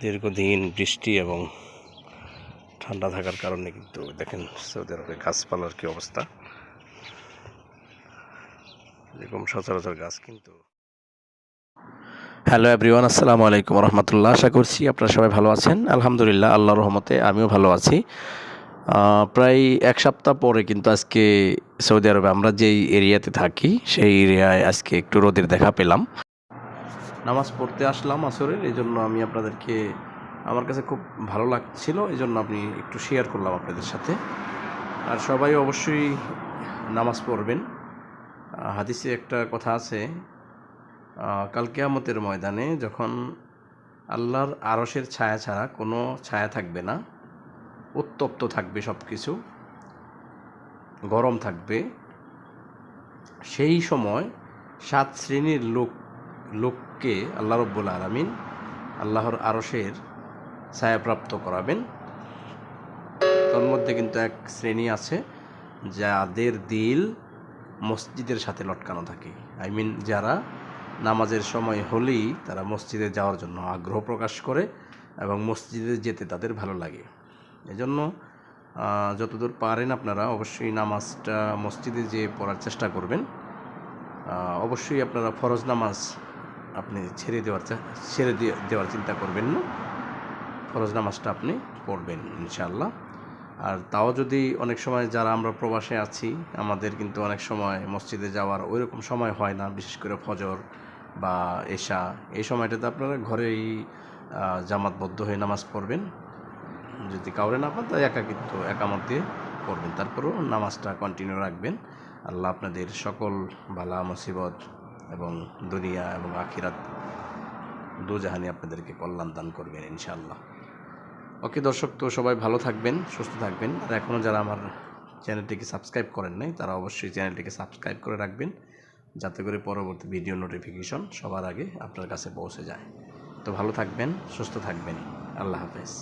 দীর্ঘদিন বৃষ্টি এবং ঠান্ডা থাকার কারণে কিন্তু দেখেন সৌদি আরবে গাছপালার কী অবস্থা। এরকম সচরাচর গাছ কিন্তু। হ্যালো এভরিওয়ান, আসসালামু আলাইকুম রহমতুল্লাহ। আশা করছি আপনারা সবাই ভালো আছেন। আলহামদুলিল্লাহ, আল্লাহর রহমতে আমিও ভালো আছি। প্রায় এক সপ্তাহ পরে কিন্তু আজকে সৌদি আরবে আমরা যেই এরিয়াতে থাকি সেই এরিয়ায় আজকে একটু রোদের দেখা পেলাম। নামাজ পড়তে আসলাম আসরের, এই জন্য আমি আপনাদেরকে আমার কাছে খুব ভালো লাগছিল, এই জন্য আমি একটু শেয়ার করলাম আপনাদের সাথে। আর সবাই অবশ্যই নামাজ পড়বেন। হাদিসে একটা কথা আছে, কাল কিয়ামতের ময়দানে যখন আল্লাহর আরশের ছায়া ছাড়া কোনো ছায়া থাকবে না, উত্তপ্ত থাকবে সব কিছু, গরম থাকবে, সেই সময় 7 শ্রেণীর লোককে আল্লাহ রব্বুল আলামিন আল্লাহর আরশের ছায়াপ্রাপ্ত করাবেন। তার মধ্যে কিন্তু এক শ্রেণী আছে যাদের দিল মসজিদের সাথে লটকানো থাকে। যারা নামাজের সময় হলেই তারা মসজিদে যাওয়ার জন্য আগ্রহ প্রকাশ করে এবং মসজিদে যেতে তাদের ভালো লাগে। এজন্য যতদূর পারেন আপনারা অবশ্যই নামাজটা মসজিদে যেয়ে পড়ার চেষ্টা করবেন। অবশ্যই আপনারা ফরজ নামাজ আপনি ছেড়ে দেওয়ার চিন্তা করবেন না। ফরজ নামাজটা আপনি পড়বেন ইনশাআল্লাহ। আর তাও যদি অনেক সময় যারা আমরা প্রবাসে আছি, আমাদের কিন্তু অনেক সময় মসজিদে যাওয়ার ওইরকম সময় হয় না, বিশেষ করে ফজর বা এশা, এই সময়টাতে আপনারা ঘরেই জামাতবদ্ধ হয়ে নামাজ পড়বেন। যদি কাউরে না পান তাই একামত দিয়ে পড়বেন, তারপরেও নামাজটা কন্টিনিউ রাখবেন। আল্লাহ আপনাদের সকল বালা মুসিবত এবং দুনিয়া এবং আখিরাত দুজাহানি আপনাদেরকে কল্যাণ দান করবেন ইনশাআল্লাহ। ওকে দর্শক, তো সবাই ভালো থাকবেন, সুস্থ থাকবেন। আর এখনও যারা আমার চ্যানেলটিকে সাবস্ক্রাইব করেন নাই তারা অবশ্যই চ্যানেলটিকে সাবস্ক্রাইব করে রাখবেন, যাতে করে পরবর্তী ভিডিও নোটিফিকেশন সবার আগে আপনার কাছে পৌঁছে যায়। তো ভালো থাকবেন, সুস্থ থাকবেন। আল্লাহ হাফেজ।